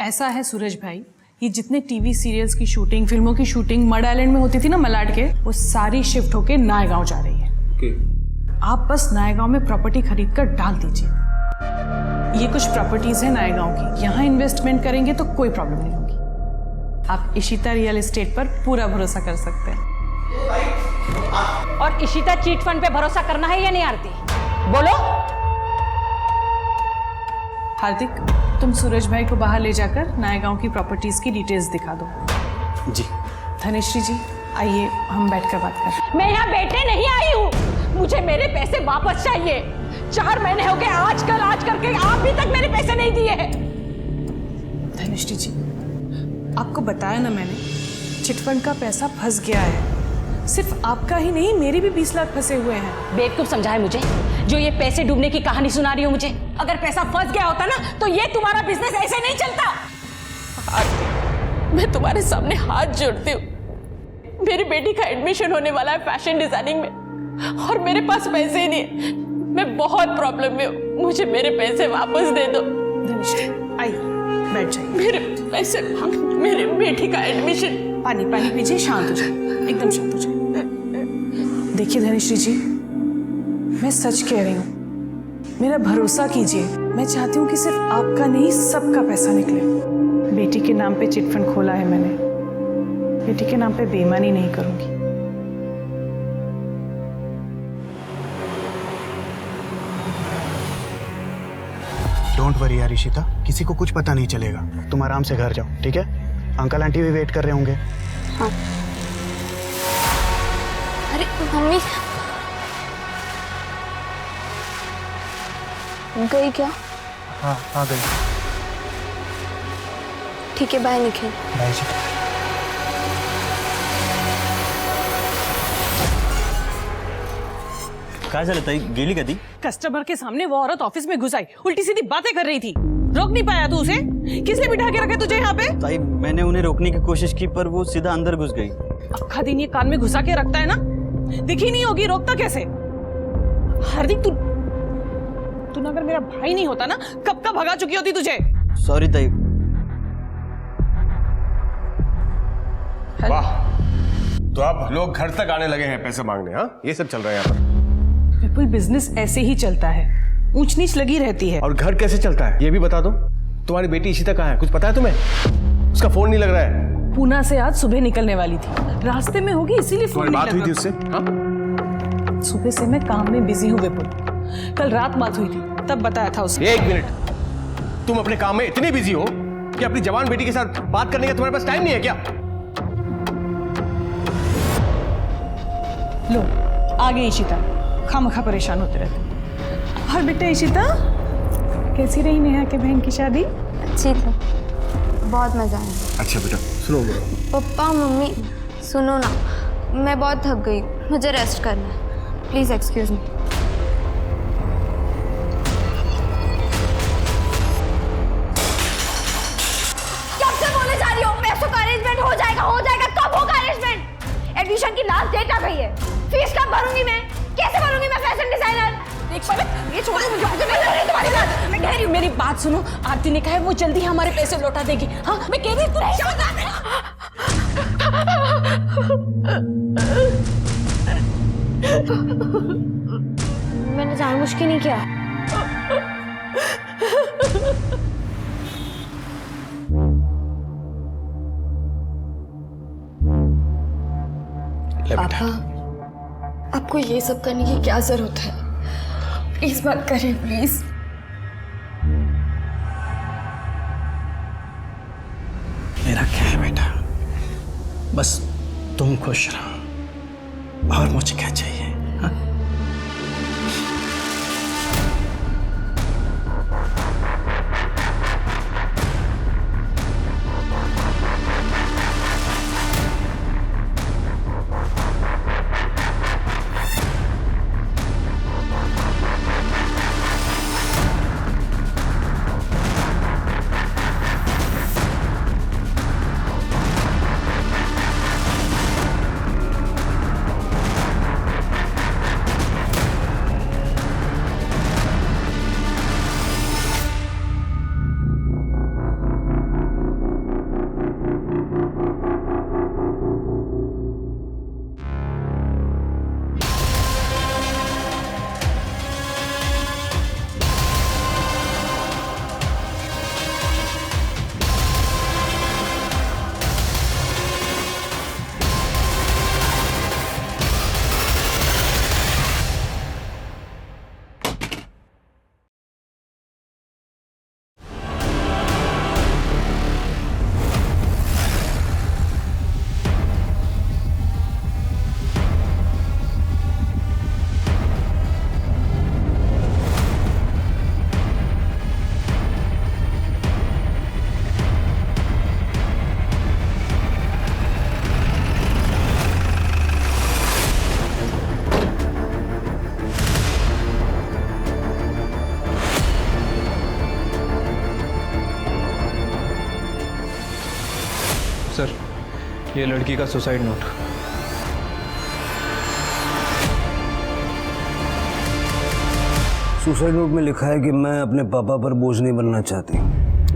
ऐसा है सूरज भाई, ये जितने टीवी सीरियल्स की शूटिंग, फिल्मों की शूटिंग मड आइलैंड में होती थी ना मलाड के, वो सारी शिफ्ट होके नायगांव जा रही है। आप बस नायगांव में प्रॉपर्टी खरीद कर डाल दीजिए। ये कुछ प्रॉपर्टीज है नायगांव की, यहाँ इन्वेस्टमेंट करेंगे तो कोई प्रॉब्लम नहीं होगी। आप इशिता रियल एस्टेट पर पूरा भरोसा कर सकते हैं। और इशिता चीट फंड पे भरोसा करना है या नहीं आरती? बोलो। हार्दिक, तुम सूरज भाई को बाहर ले जाकर नायगांव की प्रॉपर्टीज की डिटेल्स दिखा दो। जी। धनेश्वरी जी आइए, हम बैठकर बात करें। मैं यहाँ बैठने नहीं आई हूँ, मुझे मेरे पैसे वापस चाहिए। 4 महीने हो गए आज करके आप भी तक मेरे पैसे नहीं दिए हैं। धनेश्वरी जी, आपको बताया ना मैंने, चिटफंड का पैसा फंस गया है। सिर्फ आपका ही नहीं, मेरे भी 20 लाख फंसे हुए हैं। बेवकूफ समझा है मुझे, जो ये पैसे डूबने की कहानी सुना रही हो मुझे। अगर पैसा फंस गया होता ना तो ये तुम्हारा बिजनेस ऐसे नहीं चलता। मैं तुम्हारे सामने हाथ जोड़ती हूँ, मेरी बेटी का एडमिशन होने वाला है फैशन डिजाइनिंग में और मेरे पास पैसे ही नहीं है। मैं बहुत प्रॉब्लम में हूँ, मुझे मेरे पैसे वापस दे दो। धनेश्वरी आइए, बैठ जाइए। मेरे पैसे, मेरी बेटी का एडमिशन। पानी पीजिए, शांत हो जाइए, एकदम शांत हो जाइए। देखिए धनेश्वरी जी, मैं सच कह रही हूँ, मेरा भरोसा कीजिए। मैं चाहती हूँ कि सिर्फ आपका नहीं, सबका पैसा निकले। बेटी के नाम पे चिटफंड खोला है मैंने, बेटी के नाम पे बेईमानी नहीं करूंगी। डोंट वरी यार इशिता, किसी को कुछ पता नहीं चलेगा। तुम आराम से घर जाओ, ठीक है? अंकल आंटी भी वेट कर रहे होंगे। हाँ। अरे मम्मी गई क्या? हाँ आ गई। ठीक है, बाय निखिल। बाय जी। काय झालं ताई, गेली कधी? कस्टमर के सामने वो औरत ऑफिस में घुस आई, उल्टी सीधी बातें कर रही थी। रोक नहीं पाया तू उसे? किसने बिठा के रखा तुझे यहाँ पे? ताई मैंने उन्हें रोकने की कोशिश की पर वो सीधा अंदर घुस गई। आखा दिन ये कान में घुसा के रखता है ना, दिखी नहीं होगी, रोकता कैसे? हार्दिक तू ना अगर मेरा भाई नहीं होता ना, कब का भगा चुकी होती तुझे। सॉरी ताई। वाह, तो अब लोग घर तक आने लगे हैं पैसे मांगने। हाँ, ये सब चल रहा है यहाँ पर। विपुल, बिजनेस ऐसे ही चलता है, ऊंच नीच लगी रहती है। और घर कैसे चलता है ये भी बता दो। तुम्हारी बेटी इशिता कहाँ है, कुछ पता है तुम्हें? उसका फोन नहीं लग रहा है। पूना से आज सुबह निकलने वाली थी, रास्ते में होगी इसीलिए फोन नहीं लगा। बात हुई थी उससे? हाँ? सुबह से मैं काम में बिजी हूँ विपुल, कल रात बात हुई थी, तब बताया था उसे। एक मिनट, तुम अपने काम में इतनी बिजी हो कि अपनी जवान बेटी के साथ बात करने का तुम्हारे पास टाइम नहीं है क्या? लो आ गई इशिता, खामखा परेशान होते रहते। और बेटा इशिता, कैसी रही नेहा के बहन की शादी? अच्छी थी, बहुत मजा आया। अच्छा बेटा सुनो मेरा। पप्पा मम्मी सुनो ना, मैं बहुत थक गई, मुझे रेस्ट करना है, प्लीज एक्सक्यूज मी। कब से बोले जा रही हो पैसों का अरेंजमेंट हो जाएगा, कब होगा अरेंजमेंट? एडमिशन की लास्ट डेट आ गई है, फीस कब भरूंगी मैं? कैसे भरूंगी मैं फैशन डिजाइनर? ये छोड़ो मुझे, मैं लड़ रही तुम्हारे साथ। मैं कह रही हूँ, मेरी बात सुनो, आरती ने कहा है वो जल्दी हमारे पैसे लौटा देगी। हाँ मैं कह रही हूँ मैंने जानबूझ के नहीं किया। पापा, आपको ये सब करने की क्या जरूरत है? प्लीज मत करिए, प्लीज। मेरा क्या है बेटा, बस तुम खुश रहो, और मुझे क्या चाहिए? हाँ? ये लड़की का सुसाइड नोट। सुसाइड नोट में लिखा है कि मैं अपने पापा पर बोझ नहीं बनना चाहती,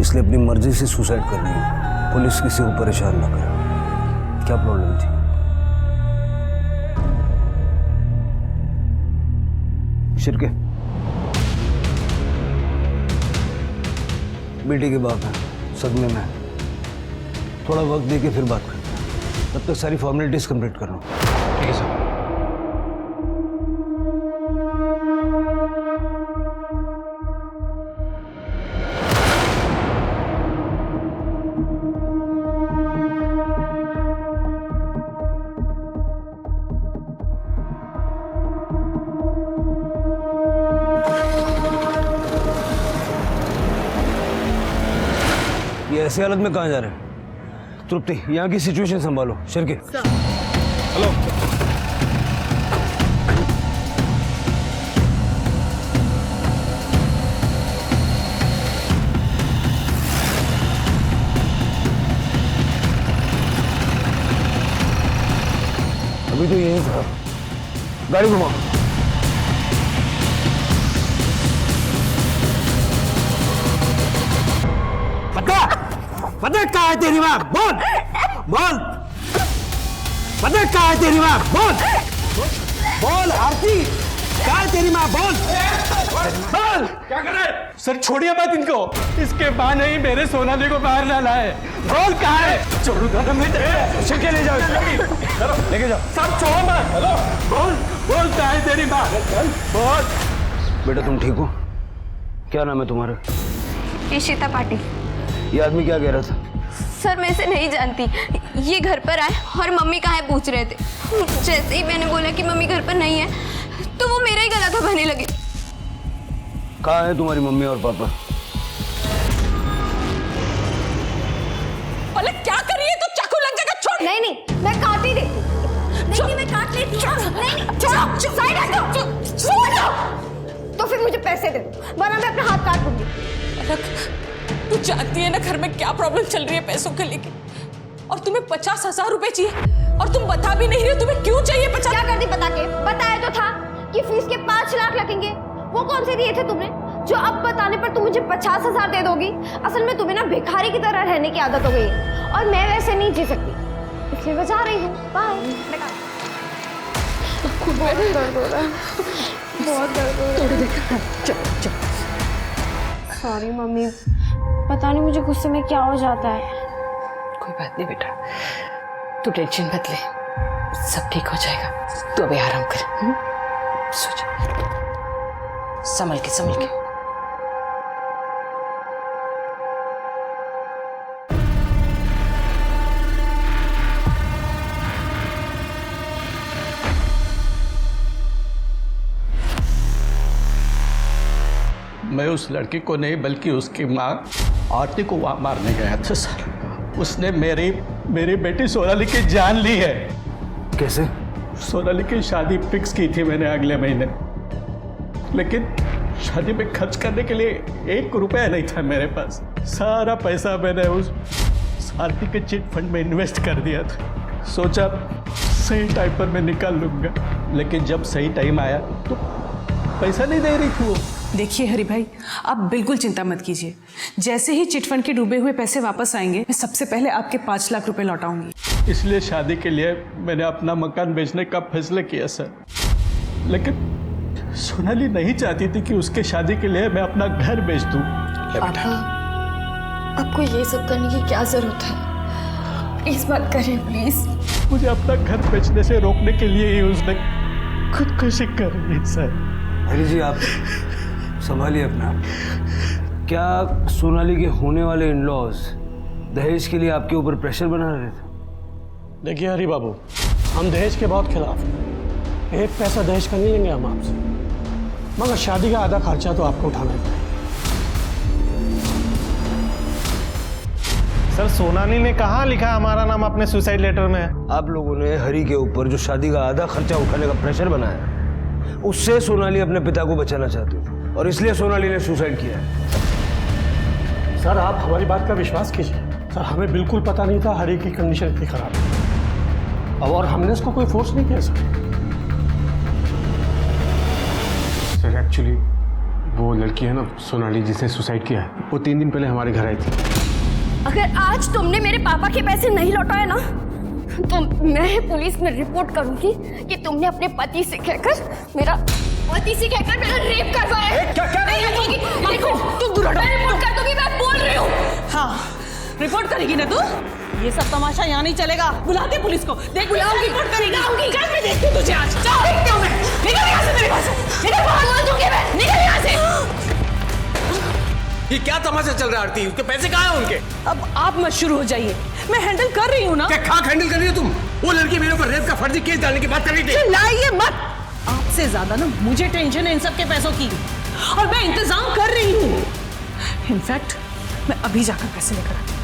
इसलिए अपनी मर्जी से सुसाइड कर रही हूँ। पुलिस किसी को परेशान ना करे। क्या प्रॉब्लम थी? शिरके बेटी के बाप है, सदमे में। थोड़ा वक्त दे के फिर बात करते हैं, तब तक सारी फॉर्मेलिटीज कंप्लीट कर लो। ठीक है सर। ये ऐसी हालत में कहाँ जा रहे हैं? तृप्ति, यहाँ की सिचुएशन संभालो। शिरके हेलो। अभी तो यही था, गाड़ी घुमाओ। पता कहाँ है तेरी माँ? बोल बोल, पता कहाँ है तेरी माँ? बोल बोल आरती, कहाँ है तेरी माँ? बोल बोल। क्या कर रहे हैं? सर छोड़िए मत इनको, इसके बहाने ही मेरे सोनाली को बाहर डाला है। बोल कहाँ है? छोड़ूंगा तो मैं शिरके ले जाओ, लेके जाओ। सब छोड़ो मत। हेलो बोल बोल, कहाँ है तेरी माँ? बोल। बेटा तुम ठीक हो? क्या नाम है तुम्हारा? इशिता पाटिल। ये आदमी क्या कह रहा था? सर मैं इसे नहीं जानती, ये घर पर आए और मम्मी कहाँ है पूछ रहे थे। जैसे ही मैंने बोला कि मम्मी घर पर नहीं है तो वो मेरा ही गला दबाने लगे। कहाँ है तुम्हारी मम्मी और पापा? पलक क्या कर रही है? तो चाकू लग जाएगा, छोड़। नहीं नहीं, मैं काट ही देती हूँ। नहीं मैं काट लेती हूँ। नहीं छोड़ो, साइड हटो, छोड़ो। तो फिर मुझे पैसे दे दो, वरना मैं अपना हाथ काट दूंगी। पलक तू जानती है ना घर में क्या प्रॉब्लम चल रही है पैसों के लेके, और तुम्हें 50,000 रुपए चाहिए और तुम बता भी नहीं रहे हो तुम्हें क्यों चाहिए 50। क्या करती बता के? बताया तो था कि फीस के 5 लाख लगेंगे। वो कौन से दिए थे तुमने जो अब बताने पर तुम मुझे 50,000 दे दोगी? असल में तुम्हें ना भिखारी की तरह रहने की आदत हो गई है और मैं वैसे नहीं जी सकती, इसलिए मैं जा रही हूँ। बाय। बहुत दर्द हो रहा है, बहुत दर्द हो रहा है। सॉरी मम्मी, पता नहीं मुझे गुस्से में क्या हो जाता है। कोई बात नहीं बेटा, तू टेंशन मत ले, सब ठीक हो जाएगा। तू अभी आराम कर, सो जा, संभल के संभल के। मैं उस लड़की को नहीं बल्कि उसकी माँ आरती को वहाँ मारने गया था सर। उसने मेरी बेटी सोनाली की जान ली है। कैसे? सोनाली की शादी फिक्स की थी मैंने अगले महीने, लेकिन शादी में खर्च करने के लिए 1 रुपया नहीं था मेरे पास। सारा पैसा मैंने उस आरती के चिट फंड में इन्वेस्ट कर दिया था। सोचा सही टाइम पर मैं निकाल लूँगा, लेकिन जब सही टाइम आया तो पैसा नहीं दे रही थी वो। देखिए हरि भाई, आप बिल्कुल चिंता मत कीजिए। जैसे ही चिटफंड के डूबे हुए पैसे वापस आएंगे, मैं सबसे पहले आपके 5 लाख रुपए लौटाऊंगी। इसलिए शादी के लिए मैंने अपना मकान बेचने का फैसला किया सर, लेकिन सोनाली नहीं चाहती थी कि उसके शादी के लिए मैं अपना घर बेच दूं। पापा, आपको ये सब करने की क्या जरूरत है? प्लीज मत करिए, प्लीज। मुझे अपना घर बेचने से रोकने के लिए ही उसने खुदकुशी कर ली सर। हरी जी आप संभालिए अपना। क्या सोनाली के होने वाले इन-लॉज दहेज के लिए आपके ऊपर प्रेशर बना रहे थे? देखिए हरी बाबू, हम दहेज के बहुत खिलाफ हैं। 1 पैसा दहेज का नहीं लेंगे हम आपसे, मगर शादी का आधा खर्चा तो आपको उठाना ही पड़ेगा। सर सोनाली ने कहाँ लिखा हमारा नाम अपने सुसाइड लेटर में? आप लोगों ने हरी के ऊपर जो शादी का आधा खर्चा उठाने का प्रेशर बनाया, उससे सोनाली अपने पिता को बचाना चाहती थी और इसलिए सोनाली ने सुसाइड किया है। सर आप हमारी बात का विश्वास कीजिए। सर हमें बिल्कुल पता नहीं था हरी की कंडीशन इतनी खराब है। और हमने इसको कोई फोर्स नहीं किया सर एक्चुअली वो लड़की है ना सोनाली जिसने सुसाइड किया है, वो 3 दिन पहले हमारे घर आई थी। अगर आज तुमने मेरे पापा के पैसे नहीं लौटाए ना तो मैं पुलिस में रिपोर्ट करूंगी कि तुमने अपने पति से कहकर मेरा रेप करवाया। देखो तुम दूर हटो। मैं रिपोर्ट कर दूंगी, मैं बोल रही हूँ। हाँ रिपोर्ट करेगी ना तू? ये सब तमाशा यहाँ नहीं चलेगा। बुलाते पुलिस को। देख बुलाऊंगी, रिपोर्ट करेगी। कल मैं देखती हूँ तुझे आज। चल देखती हूँ मैं। निकल यहाँ से मेरे पास से। निकल बाहर, बोल दूंगी मैं। निकल यहाँ से। ये क्या तमाशा चल रहा है आरती? उसके पैसे कहाँ हैं उनके? अब आप मत शुरू हो जाइए, मैं हैंडल कर रही हूँ ना। क्या खाक हैंडल कर रही हो तुम? वो लड़की मेरे ऊपर रेप का फर्जी केस डालने की बात कर रही थी। चिल्लाइए मत। आपसे ज्यादा ना मुझे टेंशन है इन सब के पैसों की, और मैं इंतजाम कर रही हूँ। इनफैक्ट मैं अभी जाकर पैसे लेकर आती हूँ,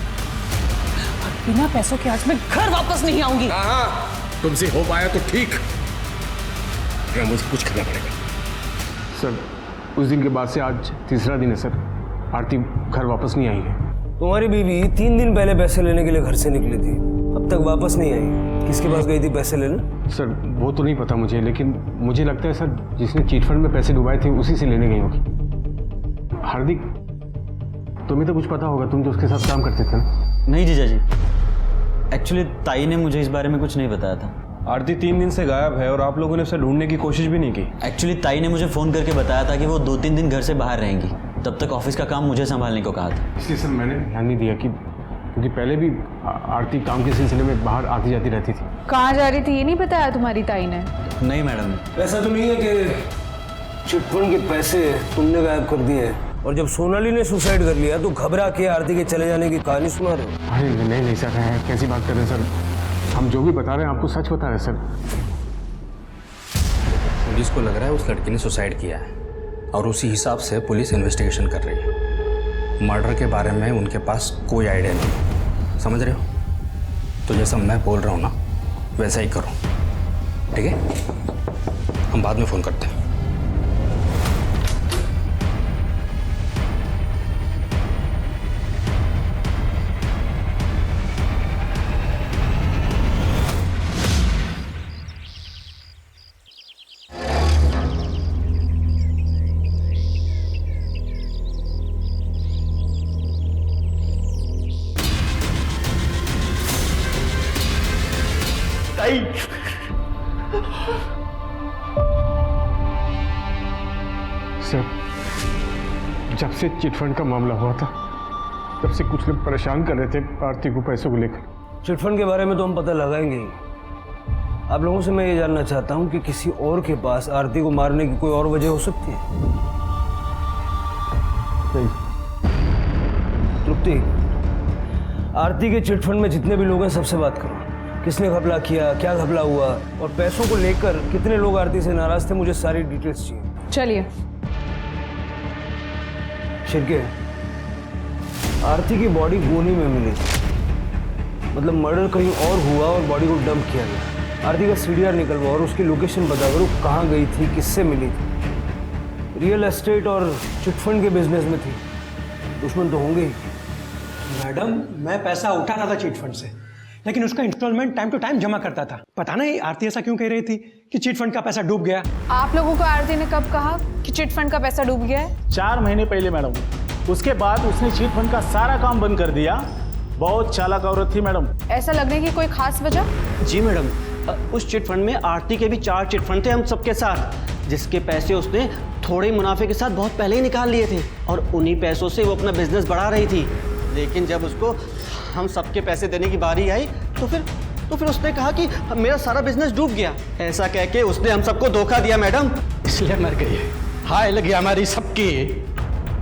और बिना पैसों के आज मैं घर वापस नहीं आऊंगी। हाँ, तुमसे हो पाया तो ठीक, मुझे कुछ करना पड़ेगा। सर उस दिन के बाद से आज तीसरा दिन है सर, आरती घर वापस नहीं आई है। तुम्हारी बीवी 3 दिन पहले पैसे लेने के लिए घर से निकली थी, अब तक वापस नहीं आई। किसके पास गई थी पैसे लेने? सर वो तो नहीं पता मुझे, लेकिन मुझे लगता है सर जिसने चीट फंड में पैसे डुबाए थे उसी से लेने गई होगी। हार्दिक तुम्हें तो कुछ पता होगा, तुम तो उसके साथ काम करते थे ना? नहीं जीजा जी, एक्चुअली ताई ने मुझे इस बारे में कुछ नहीं बताया था। आरती 3 दिन से गायब है और आप लोगों ने उसे ढूंढने की कोशिश भी नहीं की। एक्चुअली ताई ने मुझे फ़ोन करके बताया था कि वो 2-3 दिन घर से बाहर रहेंगी, तब तक ऑफिस का काम मुझे संभालने को कहा था। इसलिए सर मैंने ध्यान नहीं दिया कि क्योंकि पहले भी आरती काम के सिलसिले में बाहर आती जाती रहती थी। कहाँ जा रही थी ये नहीं बताया तुम्हारी ताई ने? नहीं मैडम। ऐसा तो नहीं है कि चिटफंड के पैसे तुमने गायब कर दिए और जब सोनाली ने सुसाइड कर लिया तो घबरा के आरती के चले जाने की कहानी सुना रहे हो? अरे नहीं सर, कैसी बात कर रहे हैं सर? हम जो भी बता रहे हैं आपको सच बता रहे हैं सर। पुलिस को लग रहा है उस लड़की ने सुसाइड किया है और उसी हिसाब से पुलिस इन्वेस्टिगेशन कर रही है। मर्डर के बारे में उनके पास कोई आइडिया नहीं, समझ रहे हो? तो जैसा मैं बोल रहा हूँ ना वैसा ही करो, ठीक है? हम बाद में फ़ोन करते हैं। सर जब से चिटफंड का मामला हुआ था तब से कुछ लोग परेशान कर रहे थे आरती को पैसों को लेकर। चिटफंड के बारे में तो हम पता लगाएंगे ही। आप लोगों से मैं ये जानना चाहता हूँ कि किसी और के पास आरती को मारने की कोई और वजह हो सकती है? तृप्ति, आरती के चिटफंड में जितने भी लोग हैं सबसे बात करो। किसने घपला किया, क्या घपला हुआ, और पैसों को लेकर कितने लोग आरती से नाराज थे, मुझे सारी डिटेल्स चाहिए। चलिए। शिरके, आरती की बॉडी गोनी में मिली, मतलब मर्डर कहीं और हुआ और बॉडी को डंप किया गया। आरती का सीडीआर निकलवा और उसकी लोकेशन बता करो, कहाँ गई थी, किससे मिली थी। रियल एस्टेट और चिटफंड के बिजनेस में थी, दुश्मन तो होंगे ही। मैडम मैं पैसा उठाना था चिट फंड से, लेकिन उसका इंस्टॉलमेंट टाइम टू टाइम जमा करता था। पता नहीं आरती ऐसा क्यों कह रही थी कि चिट फंड का पैसा डूब गया। आप लोगों को आरती ने कब कहा कि चिट फंड का पैसा डूब गया है? 4 महीने पहले मैडम। उसके बाद उसने चिट फंड का सारा काम बंद कर दिया। बहुत चालाक औरत थी मैडम। ऐसा लगने की कोई खास वजह? जी मैडम, उस चिट फंड में आरती के भी 4 चिट फंड थे हम सबके साथ, जिसके पैसे उसने थोड़े मुनाफे के साथ बहुत पहले ही निकाल लिए थे और उन्हीं पैसों से वो अपना बिजनेस बढ़ा रही थी। लेकिन जब उसको हम सबके पैसे देने की बारी आई तो फिर उसने कहा कि मेरा सारा बिजनेस डूब गया। ऐसा कह के उसने हम सबको धोखा दिया मैडम, इसलिए मर गई। हाय लगी हमारी सबकी।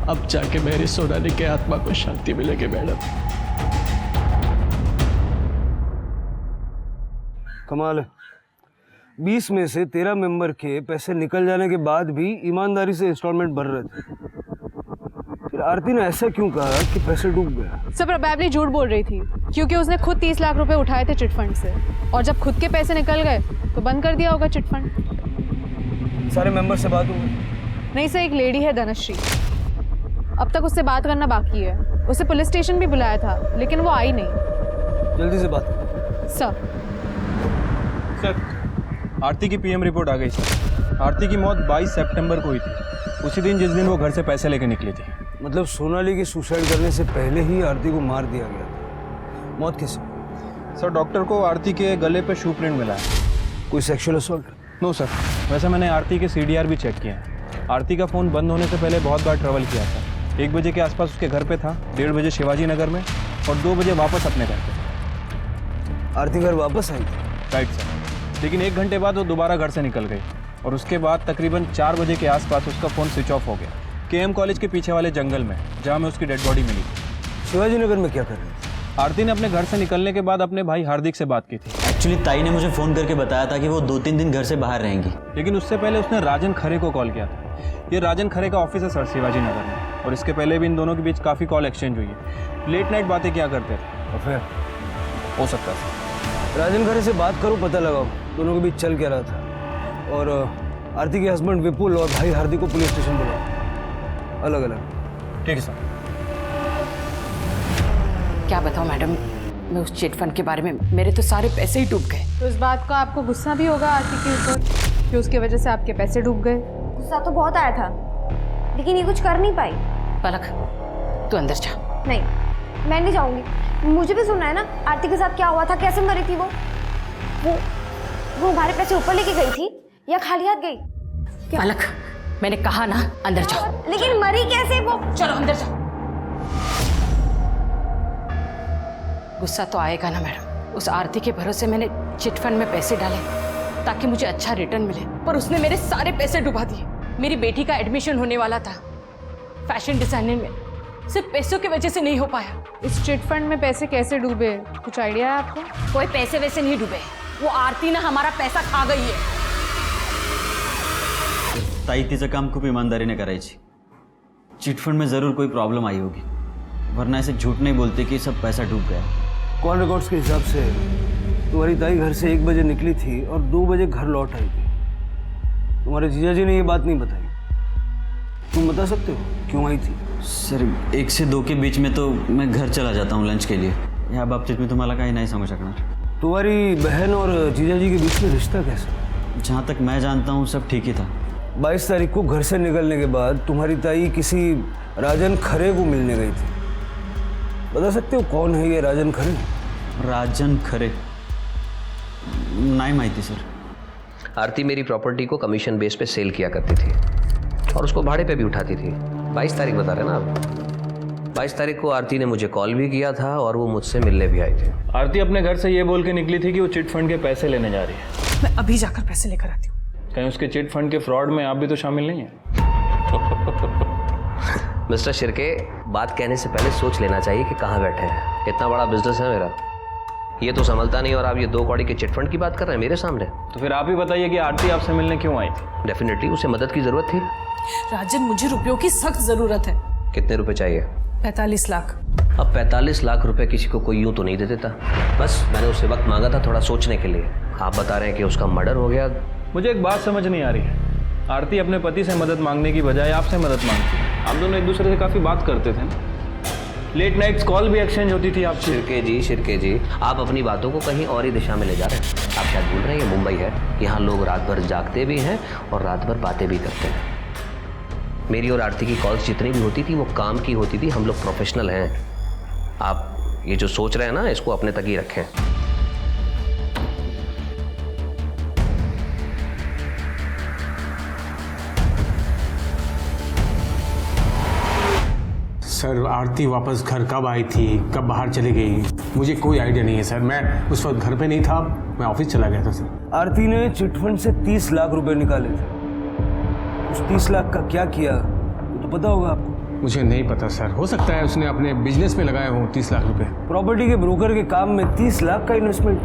अब जाके मेरी सोनाली के आत्मा को शांति मिलेगी मैडम। कमाल है, 20 में से 13 मेंबर के पैसे निकल जाने के बाद भी ईमानदारी से इंस्टॉलमेंट भर रहे थे। फिर आरती ने ऐसा क्यों कहा कि पैसे डूब गया? सब प्रोबेबली झूठ बोल रही थी, क्योंकि उसने खुद 30 लाख रुपए उठाए थे चिटफंड से, और जब खुद के पैसे निकल गए तो बंद कर दिया होगा चिटफंड। सारे मेंबर से बात हुई? नहीं सर, एक लेडी है धनश्री, अब तक उससे बात करना बाकी है। उसे पुलिस स्टेशन भी बुलाया था लेकिन वो आई नहीं। जल्दी से बात सर। सर, आरती की पीएम रिपोर्ट आ गई सर। आरती की मौत 22 सितंबर को हुई थी, उसी दिन जिस दिन वो घर से पैसे लेके निकली थी। मतलब सोनाली की सुसाइड करने से पहले ही आरती को मार दिया गया था। मौत किससे? सर, डॉक्टर को आरती के गले पे शू प्रिंट मिला है। कोई सेक्सुअल असॉल्ट? नो सर, वैसे मैंने आरती के CDR भी चेक किया है। आरती का फ़ोन बंद होने से पहले बहुत बार ट्रैवल किया था। 1 बजे के आसपास उसके घर पे था, 1:30 बजे शिवाजी नगर में और 2 बजे वापस अपने घर पे। आरती घर वापस आई थी? राइट सर, लेकिन 1 घंटे बाद वो दोबारा घर से निकल गई और उसके बाद तकरीबन 4 बजे के आसपास उसका फ़ोन स्विच ऑफ हो गया, KM कॉलेज के पीछे वाले जंगल में, जहाँ में उसकी डेड बॉडी मिली थी। शिवाजी नगर में क्या कर रही थी? आरती ने अपने घर से निकलने के बाद अपने भाई हार्दिक से बात की थी। एक्चुअली ताई ने मुझे फ़ोन करके बताया था कि वो 2-3 दिन घर से बाहर रहेंगी। लेकिन उससे पहले उसने राजन खरे को कॉल किया था। ये राजन खरे का ऑफिस है सर, शिवाजी नगर में, और इसके पहले भी इन दोनों के बीच काफ़ी कॉल एक्सचेंज हुई है। लेट नाइट बातें क्या करते थे। और फिर? हो सकता है राजन खरे से बात करो, पता लगाओ दोनों के बीच चल क्या रहा था। और आरती के हस्बैंड विपुल और भाई हार्दिक को पुलिस स्टेशन बुलाओ, अलग अलग। ठीक है सर। क्या बताऊं मैडम, मैं उस चिट फंड के बारे में, मेरे तो सारे पैसे ही डूब गए। तो इस बात का आपको गुस्सा भी होगा आरती के ऊपर कि उसकी वजह से आपके पैसे डूब गए? गुस्सा तो बहुत आया था, लेकिन ये कुछ कर नहीं पाई। पलक, तू अंदर जा। नहीं, मैं नहीं जाऊंगी। मुझे भी सुनना है ना आरती के साथ क्या हुआ था, कैसे मरी थी वो हमारे पैसे ऊपर लेके गई थी या खाली हाथ गई? पलक, मैंने कहा ना अंदर जाओ। लेकिन मरी कैसे वो? चलो अंदर जाओ। गुस्सा तो आएगा ना मैडम। उस आरती के भरोसे मैंने चिट फंड में पैसे डाले ताकि मुझे अच्छा रिटर्न मिले, पर उसने मेरे सारे पैसे डुबा दिए। मेरी बेटी का एडमिशन होने वाला था फैशन डिजाइनिंग में, सिर्फ पैसों की वजह से नहीं हो पाया। इस चिट फंड में पैसे कैसे डूबे, कुछ आइडिया है आपको? कोई पैसे वैसे नहीं डूबे, वो आरती ना हमारा पैसा खा गई है। ताई तिचं काम खूप ईमानदारीने करायची। चिटफंड में ज़रूर कोई प्रॉब्लम आई होगी, वरना ऐसे झूठ नहीं बोलते कि सब पैसा डूब गया। कॉल रिकॉर्ड्स के हिसाब से तुम्हारी ताई घर से 1 बजे निकली थी और 2 बजे घर लौट आई थी। तुम्हारे जीजा जी ने ये बात नहीं बताई, तुम बता सकते हो क्यों आई थी? सर 1 से 2 के बीच में तो मैं घर चला जाता हूँ लंच के लिए। या बाबतीत मी तुम्हाला काही नाही सांगू शकणार। तुम्हारी बहन और जीजा जी के बीच में रिश्ता कैसा? जहाँ तक मैं जानता हूँ सब ठीक ही था। 22 तारीख को घर से निकलने के बाद तुम्हारी ताई किसी राजन खरे को मिलने गई थी। बता सकते हो कौन है ये राजन खरे? राजन खरे नहीं माहिती सर। आरती मेरी प्रॉपर्टी को कमीशन बेस पे सेल किया करती थी और उसको भाड़े पे भी उठाती थी। 22 तारीख बता रहे ना आप? 22 तारीख को आरती ने मुझे कॉल भी किया था और वो मुझसे मिलने भी आई थी। आरती अपने घर से ये बोल के निकली थी कि वो चिट फंड के पैसे लेने जा रही है। मैं अभी जाकर पैसे लेकर आती हूँ। कहीं उसके चिट फंड के फ्रॉड में आप भी तो शामिल नहीं हैं? मिस्टर शिर्के, बात कहने से पहले सोच लेना चाहिए कि कहाँ बैठे हैं। इतना बड़ा बिजनेस है मेरा, ये तो संभलता नहीं और आप ये 2 कौड़ी के चिट फंड की बात कर रहे हैं मेरे सामने। तो फिर आप ही बताइए कि आरती आपसे मिलने क्यों आई थी? डेफिनेटली उसे मदद की जरूरत थी। राजन, मुझे रुपयों की सख्त जरूरत है। कितने रुपए चाहिए? 45 लाख। अब 45 लाख रुपए किसी को कोई यूं तो नहीं दे देता। बस मैंने उससे वक्त मांगा था थोड़ा सोचने के लिए। आप बता रहे हैं कि उसका मर्डर हो गया। मुझे एक बात समझ नहीं आ रही है, आरती अपने पति से मदद मांगने की बजाय आपसे मदद मांगती है। आप दोनों एक दूसरे से काफ़ी बात करते थे, लेट नाइट्स कॉल भी एक्सचेंज होती थी आपसे। शिर्के जी, आप अपनी बातों को कहीं और ही दिशा में ले जा रहे हैं। आप शायद भूल रहे हैं ये मुंबई है, यहाँ लोग रात भर जागते भी हैं और रात भर बातें भी करते हैं। मेरी और आरती की कॉल्स जितनी भी होती थी वो काम की होती थी। हम लोग प्रोफेशनल हैं। आप ये जो सोच रहे हैं ना, इसको अपने तक ही रखें। सर आरती वापस घर कब आई थी, कब बाहर चली गई, मुझे कोई आइडिया नहीं है सर। मैं उस वक्त घर पे नहीं था, मैं ऑफिस चला गया था सर। आरती ने चिटफंड से 30 लाख रुपए निकाले थे। उस 30 लाख का क्या किया वो तो पता होगा आपको? मुझे नहीं पता सर, हो सकता है उसने अपने बिजनेस में लगाए हों 30 लाख रुपए। प्रॉपर्टी के ब्रोकर के काम में 30 लाख का इन्वेस्टमेंट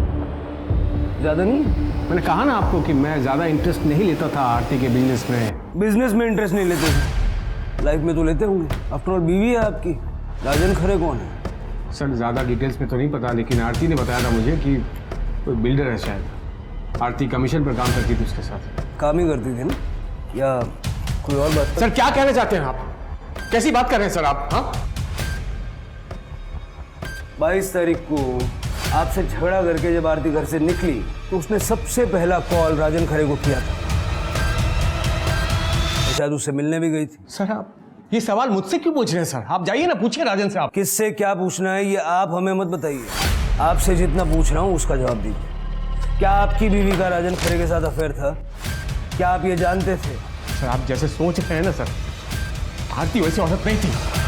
ज़्यादा नहीं? मैंने कहा ना आपको कि मैं ज़्यादा इंटरेस्ट नहीं लेता था आरती के बिजनेस में। बिजनेस में इंटरेस्ट नहीं लेते थे, लाइफ में तो लेते होंगे। आफ्टर ऑल बीवी है आपकी। राजन खरे कौन है? सर ज़्यादा डिटेल्स में तो नहीं पता, लेकिन आरती ने बताया था मुझे कि कोई बिल्डर है शायद। आरती कमीशन पर काम करती थी उसके साथ। काम ही करती थी ना, या कोई और बात? सर क्या कहना चाहते हैं आप, कैसी बात कर रहे हैं सर आप? हाँ 22 तारीख को आपसे झगड़ा करके जब आरती घर से निकली तो उसने सबसे पहला कॉल राजन खरे को किया था। शायद उससे मिलने भी गई थी। सर आप ये सवाल मुझसे क्यों पूछ रहे हैं सर? आप जाइए ना, पूछिए राजन से। आप किससे क्या पूछना है ये आप हमें मत बताइए। आपसे जितना पूछ रहा हूँ उसका जवाब दीजिए। क्या आपकी बीवी का राजन खरे के साथ अफेयर था? क्या आप ये जानते थे? सर आप जैसे सोच रहे हैं ना सर, आरती वैसी औरत नहीं थी।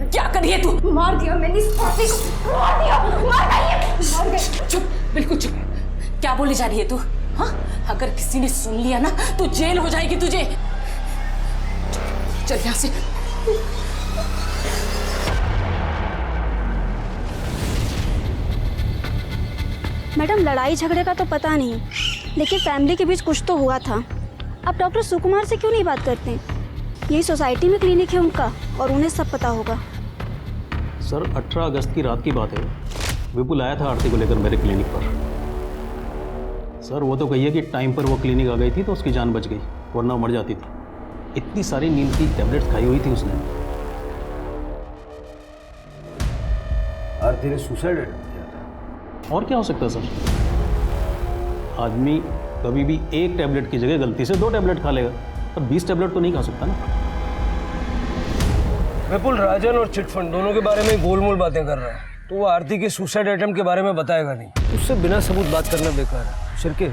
क्या करिए तू? मार दिया मैंने इस फांसी को, मार दिया, मार गई, मार गई। चुप, बिल्कुल चुप। क्या बोली जा रही है तू? हाँ, अगर किसी ने सुन लिया ना तो जेल हो जाएगी तुझे। चल यहाँ से। मैडम लड़ाई झगड़े का तो पता नहीं, लेकिन फैमिली के बीच कुछ तो हुआ था। आप डॉक्टर सुकुमार से क्यों नहीं बात करते? यही सोसाइटी में क्लिनिक है उनका और उन्हें सब पता होगा। सर 18 अगस्त की रात की बात है, विपुल आया था आरती को लेकर मेरे क्लिनिक पर। सर वो तो कहिए कि टाइम पर वो क्लिनिक आ गई थी तो उसकी जान बच गई, वरना मर जाती थी। इतनी सारी नींद की टैबलेट्स खाई हुई थी उसने। आरती ने सुसाइड अटेम्प्ट किया था। और क्या हो सकता है सर? आदमी कभी भी एक टैबलेट की जगह गलती से 2 टैबलेट खा लेगा, पर 20 टैबलेट तो नहीं खा सकता ना। विपुल राजन और चिटफंड दोनों के बारे में गोलमोल बातें कर रहा है, तो वो आरती के सुसाइड अटेम्प्ट के बारे में बताएगा नहीं। उससे बिना सबूत बात करना बेकार है। शिरके,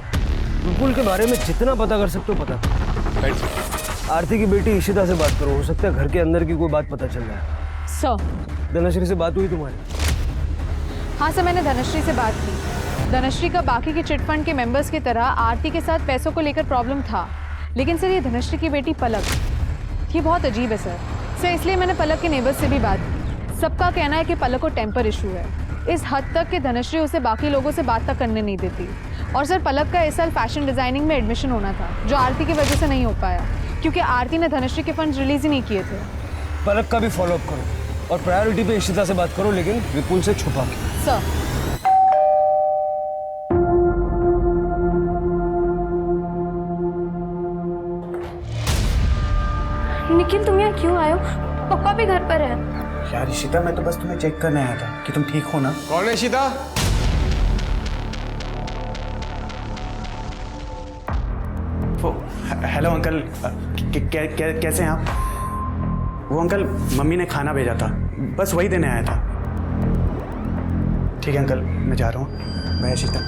विपुल के बारे में जितना पता कर सकते हो पता करो। आरती की बेटी इशिता से बात करो, हो सकता है घर के अंदर की कोई बात पता चल जाए। सर धनश्री से बात हुई तुम्हारी? हाँ सर, मैंने धनश्री से बात की। धनश्री का बाकी के चिटफंड के मेंबर्स की तरह आरती के साथ पैसों को लेकर प्रॉब्लम था, लेकिन सर ये धनश्री की बेटी पलक, ये बहुत अजीब है सर। इसलिए मैंने पलक के नेबर्स से भी बात की। सबका कहना है कि पलक को टेम्पर इशू है, इस हद तक कि धनश्री उसे बाकी लोगों से बात तक करने नहीं देती। और सर पलक का इस साल फैशन डिज़ाइनिंग में एडमिशन होना था, जो आरती की वजह से नहीं हो पाया, क्योंकि आरती ने धनश्री के फंड्स रिलीज ही नहीं किए थे। पलक का भी फॉलोअप करो और प्रायोरिटी पे इशिता से बात करो, लेकिन विपुल से छुपा के। सर निखिल तुम यहाँ क्यों आए हो? पापा भी घर पर है। यार इशिता, मैं तो बस तुम्हें चेक करने आया था कि तुम ठीक हो ना। कौन है इशिता? हेलो अंकल, कैसे हैं आप? वो अंकल मम्मी ने खाना भेजा था, बस वही देने आया था। ठीक है अंकल, मैं जा रहा हूँ। बाय इशिता।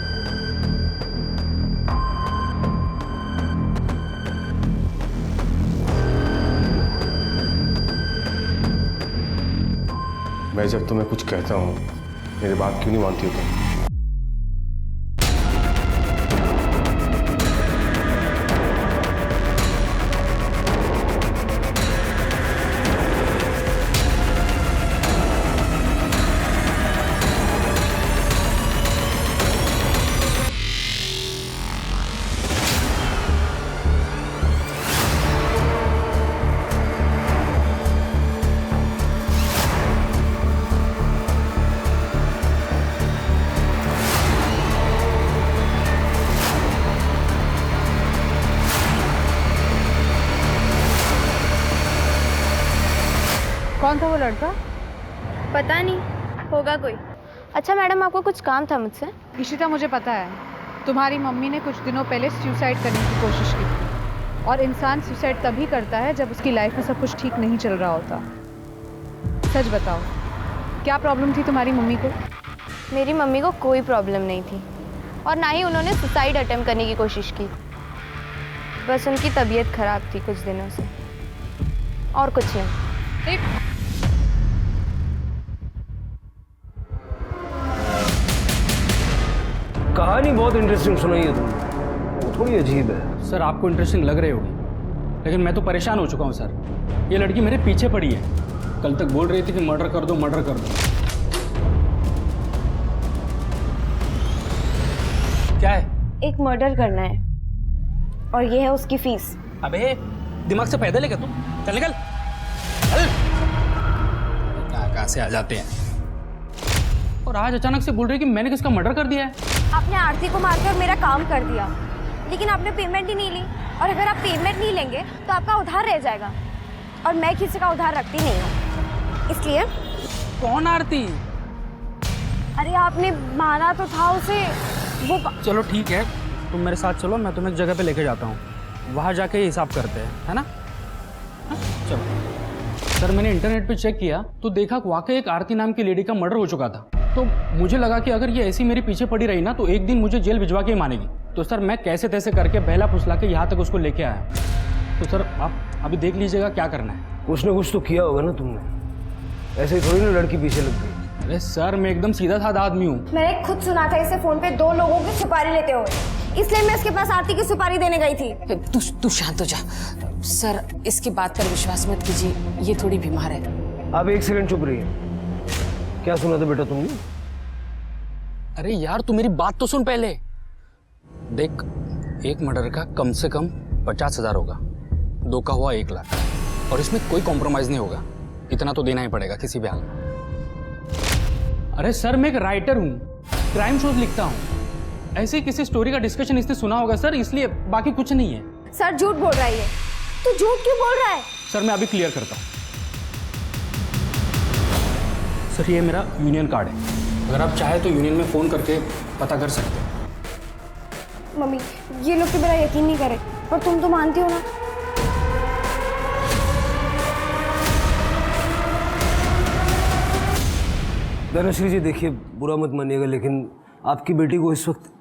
मैं जब तुम्हें कुछ कहता हूँ मेरी बात क्यों नहीं मानती हो तुम? कौन था वो लड़का? पता नहीं, होगा कोई। अच्छा मैडम, आपको कुछ काम था मुझसे? इशिता, मुझे पता है तुम्हारी मम्मी ने कुछ दिनों पहले सुसाइड करने की कोशिश की थी, और इंसान सुसाइड तभी करता है जब उसकी लाइफ में सब कुछ ठीक नहीं चल रहा होता। सच बताओ, क्या प्रॉब्लम थी तुम्हारी मम्मी को? मेरी मम्मी को कोई प्रॉब्लम नहीं थी, और ना ही उन्होंने सुसाइड अटेम्प्ट करने की कोशिश की। बस उनकी तबीयत खराब थी कुछ दिनों से, और कुछ नहीं। कहानी बहुत इंटरेस्टिंग सुनाई है तुमने, वो थोड़ी अजीब है। सर आपको इंटरेस्टिंग लग रही होगी, लेकिन मैं तो परेशान हो चुका हूँ सर। ये लड़की मेरे पीछे पड़ी है, कल तक बोल रही थी कि मर्डर कर दो मर्डर कर दो। क्या है? एक मर्डर करना है और ये है उसकी फीस। अबे दिमाग से पैदल है क्या तू? चल निकल। कहाँ से आ जाते हैं और आज अचानक से बोल रही कि मैंने किसका मर्डर कर दिया है। आपने आरती को मारकर मेरा काम कर दिया, लेकिन आपने पेमेंट ही नहीं ली, और अगर आप पेमेंट नहीं लेंगे तो आपका उधार रह जाएगा, और मैं किसी का उधार रखती नहीं हूँ, इसलिए। कौन आरती? अरे आपने मारा तो था उसे, वो चलो ठीक है, तुम मेरे साथ चलो, मैं तुम्हें एक जगह पे लेके जाता हूँ, वहाँ जाके हिसाब करते हैं, है ना? हाँ? चलो। सर मैंने इंटरनेट पे चेक किया तो देखा वाकई एक आरती नाम की लेडी का मर्डर हो चुका था। तो मुझे लगा कि अगर ये ऐसी मेरे पीछे पड़ी रही ना तो एक दिन मुझे जेल भिजवा के ही मानेगी। तो सर मैं कैसे तैसे करके बहला फुसला के यहाँ तक उसको लेके आया। तो सर आप अभी देख लीजिएगा क्या करना है। कुछ ना कुछ तो किया होगा ना तुमने, ऐसे ही थोड़ी ना लड़की पीछे लग गई। अरे सर मैं एकदम सीधा साधा आदमी हूँ। मैंने खुद सुना था इसे फोन पे 2 लोगों की सुपारी लेते हुए, इसलिए मैं इसके पास आरती की सुपारी देने गई थी। तू शांत हो जा सर, इसकी बात पर विश्वास मत कीजिए, ये थोड़ी बीमार है। आप एक सेकंड चुप रहिए। क्या सुना था बेटा तुमने? अरे यार तू मेरी बात तो सुन पहले। देख, एक मर्डर का कम से कम 50,000 होगा, 2 का हुआ 1 लाख, और इसमें कोई कॉम्प्रोमाइज नहीं होगा, इतना तो देना ही पड़ेगा किसी भी हाल में। अरे सर मैं एक राइटर हूँ, क्राइम शोज लिखता हूँ, ऐसे ही किसी स्टोरी का डिस्कशन इसने सुना होगा सर, इसलिए, बाकी कुछ नहीं है। सर झूठ बोल रहा है ये, तू झूठ क्यों बोल रहा है? सर मैं अभी क्लियर करता हूँ। सर ये मेरा यूनियन कार्ड है, अगर आप चाहे तो यूनियन में फ़ोन करके पता कर सकते हैं। मम्मी ये लोग तो मेरा यकीन नहीं करे, पर तुम तो मानती हो ना। धनश्री जी देखिए, बुरा मत मानिएगा, लेकिन आपकी बेटी को इस वक्त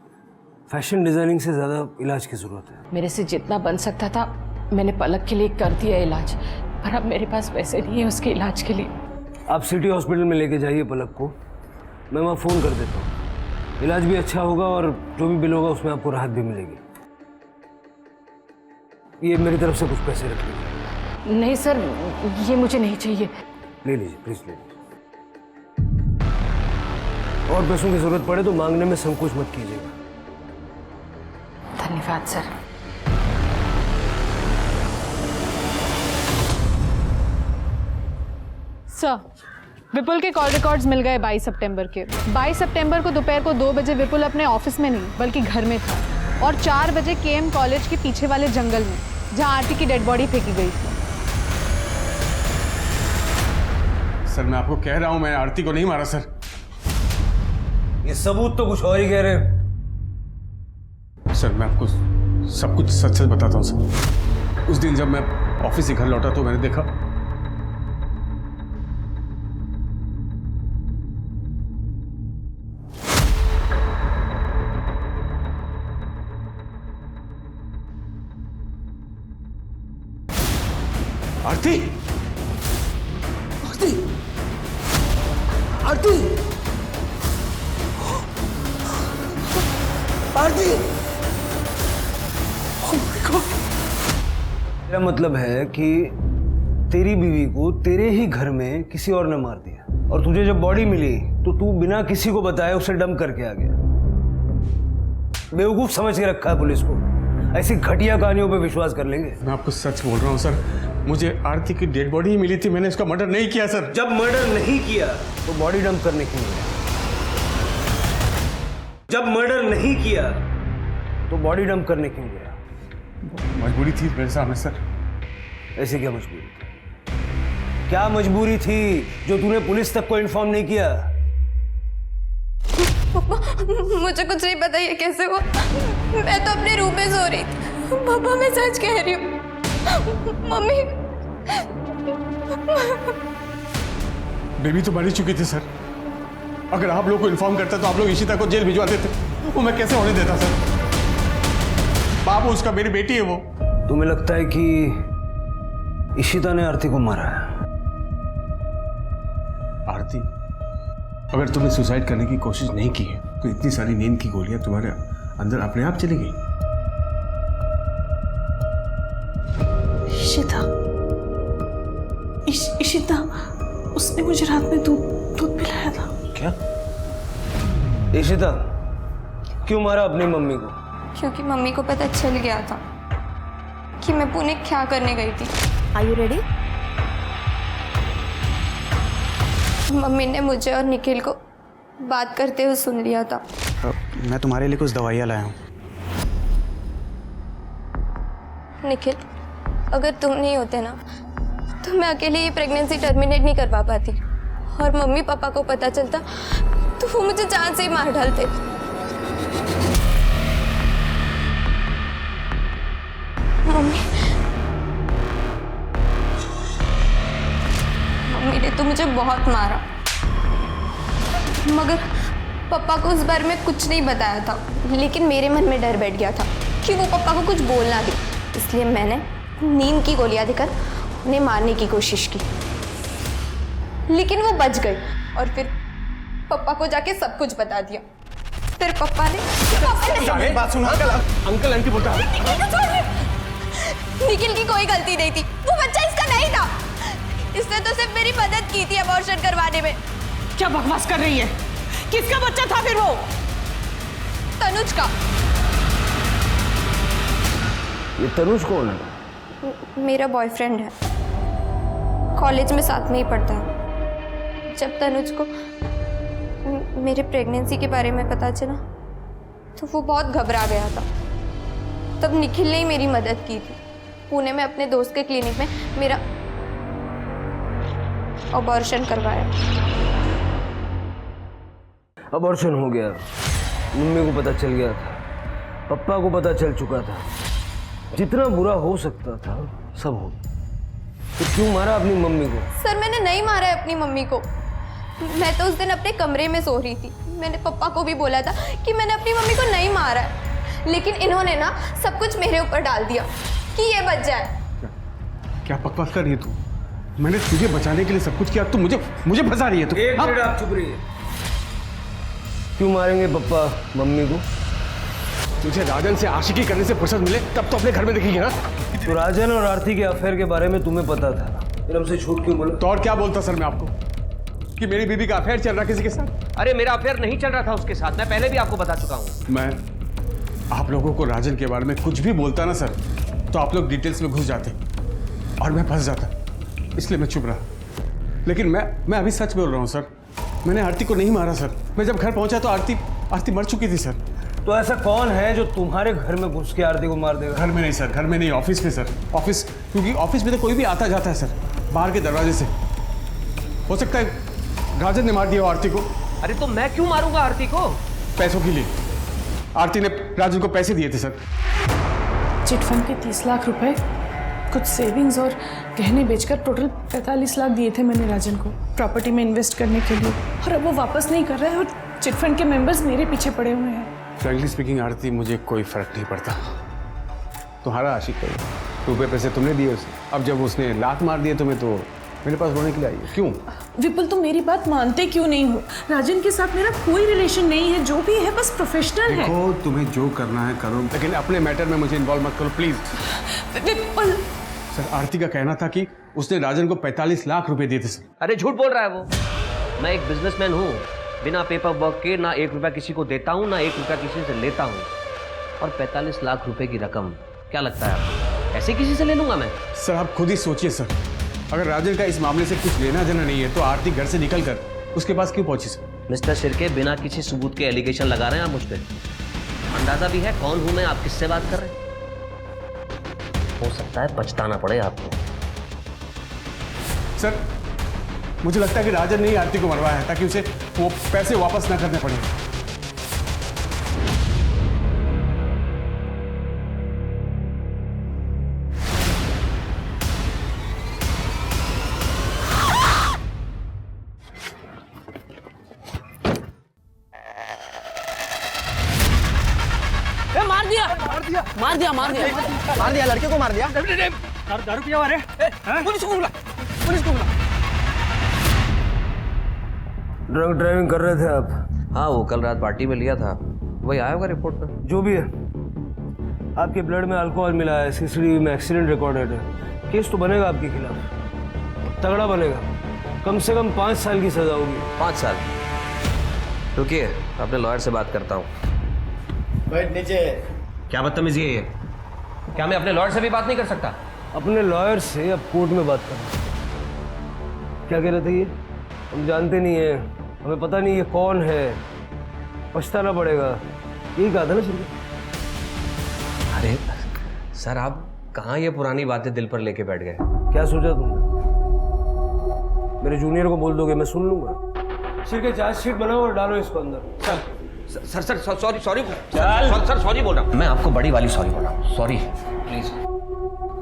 फैशन डिजाइनिंग से ज़्यादा इलाज की ज़रूरत है। मेरे से जितना बन सकता था मैंने पलक के लिए कर दिया इलाज, पर अब मेरे पास पैसे नहीं है उसके इलाज के लिए। आप सिटी हॉस्पिटल में लेके जाइए पलक को, मैं वहाँ फ़ोन कर देता हूँ, इलाज भी अच्छा होगा और जो भी बिल होगा उसमें आपको राहत भी मिलेगी। ये मेरी तरफ से कुछ पैसे रख लीजिए। नहीं सर, ये मुझे नहीं चाहिए। ले लीजिए प्लीज़, ले लीजिए। और पैसों की ज़रूरत पड़े तो मांगने में संकोच मत कीजिएगा। धन्यवाद सर। सर, विपुल के कॉल रिकॉर्ड्स मिल गए 22 सितंबर के। 22 सितंबर को दोपहर को 2 बजे विपुल अपने ऑफिस में नहीं बल्कि घर में था, और 4 बजे केएम कॉलेज के पीछे वाले जंगल में जहां आरती की डेड बॉडी फेंकी गई थी। सर मैं आपको कह रहा हूं, मैंने आरती को नहीं मारा सर। ये सबूत तो कुछ और ही कह रहे हैं। सर मैं आपको सब कुछ सच सच बताता हूँ सर। उस दिन जब मैं ऑफिस से घर लौटा तो मैंने देखा आरती आरती आरती आरती। मेरा मतलब है कि तेरी बीवी को तेरे ही घर में किसी और ने मार दिया, और तुझे जब बॉडी मिली तो तू बिना किसी को बताए उसे डंप करके आ गया। बेवकूफ समझ के रखा है पुलिस को, ऐसी घटिया कहानियों पे विश्वास कर लेंगे। मैं आपको सच बोल रहा हूँ सर, मुझे आरती की डेड बॉडी ही मिली थी, मैंने इसका मर्डर नहीं किया सर। जब मर्डर नहीं किया तो बॉडी डंप करने क्यों गया? जब मर्डर नहीं किया तो बॉडी डंप करने क्यों गया? मजबूरी थी मेरे सामने सर। ऐसी क्या मजबूरी थी? क्या मजबूरी थी जो तूने पुलिस तक को इन्फॉर्म नहीं किया? मुझे कुछ नहीं पता ये कैसे हुआ, मैं तो अपने रूम में सो रही थी। पापा मैं सच कह रही हूँ। मम्मी बेबी तो मर ही चुकी थी सर। अगर आप लोग को इन्फॉर्म करता तो आप लोग इशिता को जेल भिजवा देते, वो मैं कैसे होने देता सर? बाबू उसका मेरी बेटी है वो। तुम्हें लगता है कि इशिता ने आरती को मारा है? आरती, अगर तुमने सुसाइड करने की कोशिश नहीं की है तो इतनी सारी नींद की गोलियां तुम्हारे अंदर अपने आप चली गई। इशिता, इशिता, उसने मुझे रात में दूध पिलाया था। क्या? इशिता, क्यों मारा अपनी मम्मी को? क्योंकि मम्मी को पता चल गया था कि मैं पुणे क्या करने गई थी। Are you ready? मम्मी ने मुझे और निखिल को बात करते हुए सुन लिया था। मैं तुम्हारे लिए कुछ दवाइयाँ लाया हूँ। निखिल, अगर तुम नहीं होते ना तो मैं अकेले ये प्रेगनेंसी टर्मिनेट नहीं करवा पाती, और मम्मी पापा को पता चलता तो वो मुझे जान से ही मार डालते। मम्मी ने तो मुझे बहुत मारा, मगर पापा को उस बारे में कुछ नहीं बताया था। लेकिन मेरे मन में डर बैठ गया था कि वो पापा को कुछ बोलना दे, इसलिए मैंने नींद की गोलियां देकर उन्हें मारने की कोशिश की, लेकिन वो बच गई। और फिर पापा को जाके सब कुछ बता दिया। फिर पापा ने बात सुनो अंकल आंटी बोलता है। निखिल की कोई गलती नहीं थी, वो बच्चा इसका नहीं था। इसने तो सिर्फ मेरी मदद की थी अबॉर्शन करवाने में। क्या बकवास कर रही है? किसका बच्चा था फिर वो? तनुज का। ये तनुज कौन है? मेरा बॉयफ्रेंड है, कॉलेज में साथ में ही पढ़ता है। जब तनुज को मेरे प्रेगनेंसी के बारे में पता चला तो वो बहुत घबरा गया था। तब निखिल ने ही मेरी मदद की थी। पुणे में अपने दोस्त के क्लिनिक में मेरा अबॉर्शन करवाया। अबॉर्शन हो गया, मम्मी को पता चल गया था, पापा को पता चल चुका था, जितना बुरा हो सकता था सब हो। तो क्यों मारा अपनी मम्मी को? सर, मैंने नहीं मारा है अपनी मम्मी को। मैं तो उस दिन अपने कमरे में सो रही थी। मैंने पापा को भी बोला था कि मैंने अपनी मम्मी को नहीं मारा है, लेकिन इन्होंने ना सब कुछ मेरे ऊपर डाल दिया कि ये बच जाए। क्या बकवास कर रही है तू? मैंने तुझे बचाने के लिए सब कुछ किया, तू मुझे फंसा रही है तू। एक मिनट आप चुप रहिए। क्यों मारेंगे पापा मम्मी को? तुझे राजन से आशिकी करने से फुर्सत मिले तब तो अपने घर में देखेगी ना। तो राजन और आरती के अफेयर के बारे में तुम्हें पता था, फिर हमसे झूठ क्यों बोला? तो और क्या बोलता सर मैं आपको कि मेरी बीबी का अफेयर चल रहा किसी के साथ? अरे मेरा अफेयर नहीं चल रहा था उसके साथ, मैं पहले भी आपको बता चुका हूँ। मैं आप लोगों को राजन के बारे में कुछ भी बोलता ना सर, तो आप लोग डिटेल्स में घुस जाते और मैं फंस जाता, इसलिए मैं चुप रहा। लेकिन मैं अभी सच बोल रहा हूँ सर, मैंने आरती को नहीं मारा सर। मैं जब घर पहुंचा तो आरती मर चुकी थी सर। तो ऐसा कौन है जो तुम्हारे घर में घुस के आरती को मार देगा? घर में नहीं सर, घर में नहीं, ऑफिस में सर। ऑफिस, क्योंकि ऑफिस में तो कोई भी आता जाता है सर, बाहर के दरवाजे से। हो सकता है राजन ने मार दिया आरती को। अरे तो मैं क्यों मारूंगा आरती को? पैसों के लिए। आरती ने राजन को पैसे दिए थे सर। चिटफंड के 30 लाख रुपए, कुछ सेविंग्स और गहने बेचकर टोटल 45 लाख दिए थे मैंने राजन को प्रॉपर्टी में इन्वेस्ट करने के लिए, और अब वो वापस नहीं कर रहा है और चिटफंड के मेंबर्स मेरे पीछे पड़े हुए हैं। फ्रैंकली स्पीकिंग आरती, मुझे कोई फर्क नहीं पड़ता। तुम्हारा आशिक है, रुपए पैसे तुमने दिए उसे। अब जब उसने लात मार दिए तुम्हें तो मेरे पास रोने के लिए आई है। क्यों? विपुल, तुम मेरी बात मानते क्यों नहीं हो? राजन के साथ मेरा कोई रिलेशन नहीं है, जो भी है बस प्रोफेशनल है। देखो, तुम्हें जो करना है करो, लेकिन अपने मैटर में मुझे इन्वॉल्व मत करो प्लीज। विपुल सर, आरती का कहना था कि उसने राजन को 45 लाख रुपए दिए थे सर। अरे झूठ बोल रहा है वो। मैं एक बिजनेसमैन हूँ, बिना पेपर वर्क के ना 1 रुपया किसी को देता हूँ ना 1 रुपया किसी से लेता हूँ। और 45 लाख रुपए की रकम क्या लगता है आपको ऐसे किसी से ले लूंगा मैं? सर आप खुद ही सोचिए सर, अगर राजन का इस मामले से कुछ लेना देना नहीं है तो आरती घर से निकल कर उसके पास क्यों पहुंची सर? मिस्टर शिर्के, बिना किसी सबूत के एलिगेशन लगा रहे हैं आप मुझ पर। अंदाजा भी है कौन हूं मैं, आप किससे बात कर रहे हैं? हो सकता है पछताना पड़े आपको। सर मुझे लगता है कि राजन ने ही आरती को मरवाया है ताकि उसे वो पैसे वापस ना करने पड़े। मार दिया लड़के को मार दिया। दारू पिया हुआ है? पुलिस को बुला, पुलिस को बुला। ड्रंक ड्राइविंग कर रहे थे आप? हाँ, वो कल रात पार्टी में लिया था, वही आया होगा रिपोर्ट में। जो भी है, आपके ब्लड में अल्कोहल मिला है, सीसीटीवी में एक्सीडेंट रिकॉर्डेड है। केस तो बनेगा आपके खिलाफ, तगड़ा बनेगा। कम से कम 5 साल की सजा होगी। 5 साल? रुकिए, अपने लॉयर से बात करता हूँ। बैठ नीचे। क्या बदतमीजी है ये? क्या मैं अपने लॉयर से भी बात नहीं कर सकता? अपने लॉयर से अब कोर्ट में बात करना। क्या कह रहे थे ये? हम जानते नहीं है, हमें पता नहीं ये कौन है, पछताना पड़ेगा, यही कहा था ना सर? अरे सर, आप कहाँ ये पुरानी बातें दिल पर लेके बैठ गए? क्या सोचा तुमने? मेरे जूनियर को बोल दोगे, मैं सुन लूंगा। सिर के चार्जशीट बनाओ और डालो इसको अंदर। सर सॉरी सर, सॉरी बोल रहा हूँ मैं आपको, बड़ी वाली सॉरी बोल रहा हूँ। सॉरी प्लीज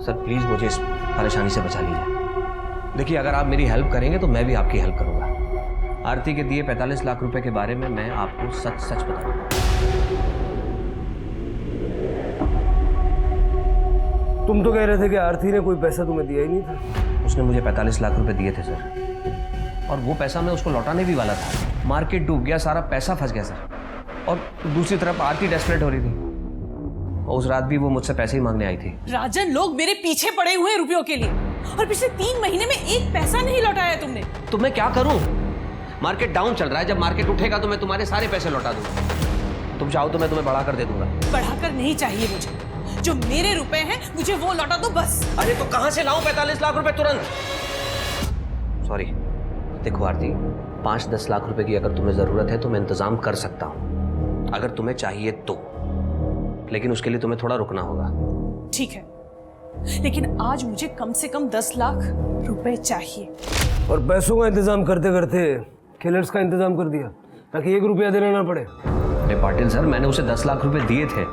सर, प्लीज मुझे इस परेशानी से बचा लीजिए। देखिए, अगर आप मेरी हेल्प करेंगे तो मैं भी आपकी हेल्प करूंगा। आरती के दिए 45 लाख रुपए के बारे में मैं आपको सच बताऊंगा। तुम तो कह रहे थे कि आरती ने कोई पैसा तुम्हें दिया ही नहीं था। उसने मुझे 45 लाख रुपए दिए थे सर, और वो पैसा मैं उसको लौटाने भी वाला था। मार्केट डूब गया, सारा पैसा फंस गया सर। और दूसरी तरफ आरती डेस्परेट हो रही थी, और उस रात भी वो मुझसे पैसे ही मांगने आई थी। राजन, लोग मेरे पीछे पड़े हुए हैं रुपयों के लिए, और पिछले 3 महीने में एक पैसा नहीं लौटाया तुमने। तो मैं क्या करूं? मार्केट डाउन चल रहा है, जब मार्केट उठेगा तो मैं तुम्हारे सारे पैसे लौटा दूंगा। तुम चाहो तो मैं तुम्हें बढ़ा कर दे दूंगा। बढ़ाकर नहीं चाहिए मुझे, जो मेरे रुपए हैं मुझे वो लौटा दो बस। अरे तो कहां से लाऊं 45 लाख रुपए तुरंत? सॉरी, देखो आरती, 5-10 लाख रुपए की अगर तुम्हें जरूरत है तो मैं इंतजाम कर सकता हूं, अगर तुम्हें चाहिए तो। लेकिन उसके लिए तुम्हें थोड़ा रुकना होगा। ठीक है, लेकिन आज मुझे कम से कम 10 लाख रुपए चाहिए। और पैसों का इंतजाम करते करते किलर्स का इंतजाम कर दिया, ताकि 1 रुपया देना ना पड़े। अरे पाटिल सर, मैंने उसे 10 लाख रुपए दिए थे।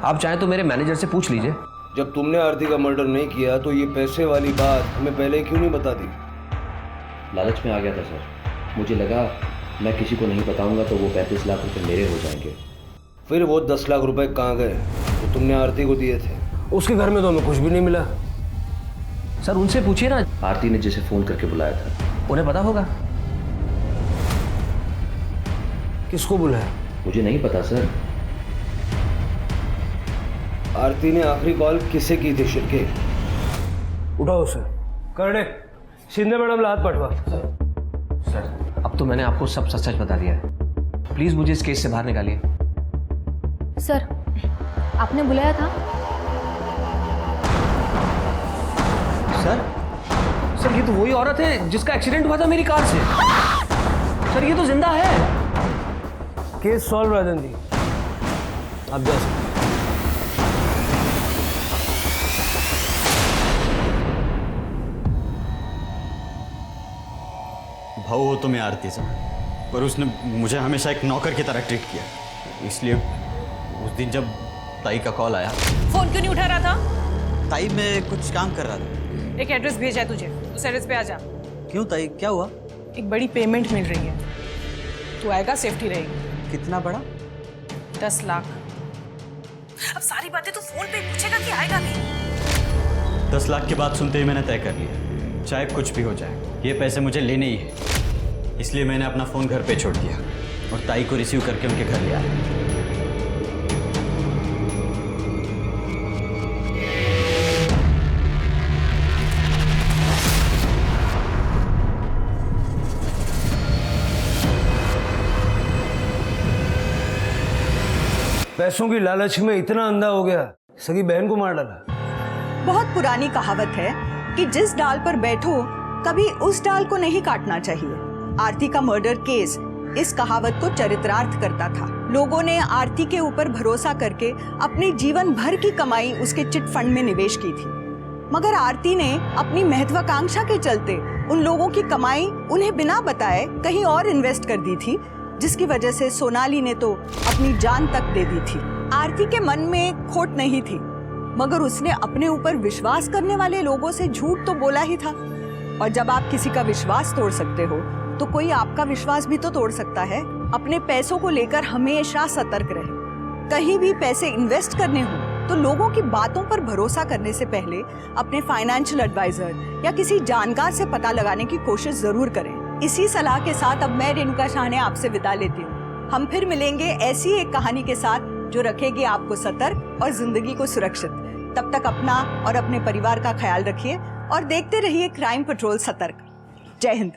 आप चाहें तो मेरे मैनेजर से पूछ लीजिए। जब तुमने आरती का मर्डर नहीं किया तो ये पैसे वाली बात हमें पहले क्यों नहीं बता दी? लालच में आ गया था सर। मुझे लगा मैं किसी को नहीं बताऊंगा तो वो 35 लाख रुपए मेरे हो जाएंगे। फिर वो 10 लाख रुपए कहाँ गए तो तुमने आरती को दिए थे? उसके घर में तो हमें कुछ भी नहीं मिला। सर उनसे पूछिए ना, आरती ने जिसे फोन करके बुलाया था, उन्हें पता होगा। किसको बुलाया? मुझे नहीं पता सर। आरती ने आखिरी कॉल किसे की थी? शिरके, उठाओ उसे। करने शिंदे मैडम हाथ पटवा। सर अब तो मैंने आपको सब सच बता दिया है, प्लीज मुझे इस केस से बाहर निकालिए। सर, आपने बुलाया था? सर ये तो वही औरत है जिसका एक्सीडेंट हुआ था मेरी कार से। सर ये तो जिंदा है। केस सॉल्व राजन जी, आप जा सकते। भाऊ हो तो मैं आरती से, पर उसने मुझे हमेशा एक नौकर की तरह ट्रीट किया। इसलिए उस दिन जब ताई का कॉल आया। फोन क्यों नहीं उठा रहा था? ताई मैं कुछ काम कर रहा था। एक एड्रेस भेजा है तुझे, उस एड्रेस पे आ जा। क्यों ताई, क्या हुआ? एक बड़ी पेमेंट मिल रही है, तू आएगा सेफ्टी रहेगी। कितना बड़ा? 10 लाख। अब सारी बातें तो फोन पे पूछेगा कि आएगा नहीं। 10 लाख की बात सुनते ही मैंने तय कर लिया, चाहे कुछ भी हो जाए ये पैसे मुझे लेने ही है। इसलिए मैंने अपना फ़ोन घर पे छोड़ दिया और ताई को रिसीव करके उनके घर ले आया। पैसों की लालच में इतना अंधा हो गया, सगी बहन को मार डाला। बहुत पुरानी कहावत है कि जिस डाल पर बैठो कभी उस डाल को नहीं काटना चाहिए। आरती का मर्डर केस इस कहावत को चरितार्थ करता था। लोगों ने आरती के ऊपर भरोसा करके अपने जीवन भर की कमाई उसके चिट फंड में निवेश की थी, मगर आरती ने अपनी महत्वाकांक्षा के चलते उन लोगों की कमाई उन्हें बिना बताए कहीं और इन्वेस्ट कर दी थी, जिसकी वजह से सोनाली ने तो अपनी जान तक दे दी थी। आरती के मन में खोट नहीं थी, मगर उसने अपने ऊपर विश्वास करने वाले लोगों से झूठ तो बोला ही था। और जब आप किसी का विश्वास तोड़ सकते हो तो कोई आपका विश्वास भी तो तोड़ सकता है। अपने पैसों को लेकर हमेशा सतर्क रहें। कहीं भी पैसे इन्वेस्ट करने हो तो लोगों की बातों पर भरोसा करने से पहले अपने फाइनेंशियल एडवाइजर या किसी जानकार से पता लगाने की कोशिश जरूर करें। इसी सलाह के साथ अब मैं रेणुका शाह ने आपसे विदा लेती हूँ। हम फिर मिलेंगे ऐसी एक कहानी के साथ जो रखेगी आपको सतर्क और जिंदगी को सुरक्षित। तब तक अपना और अपने परिवार का ख्याल रखिए और देखते रहिए क्राइम पेट्रोल सतर्क। जय हिंद।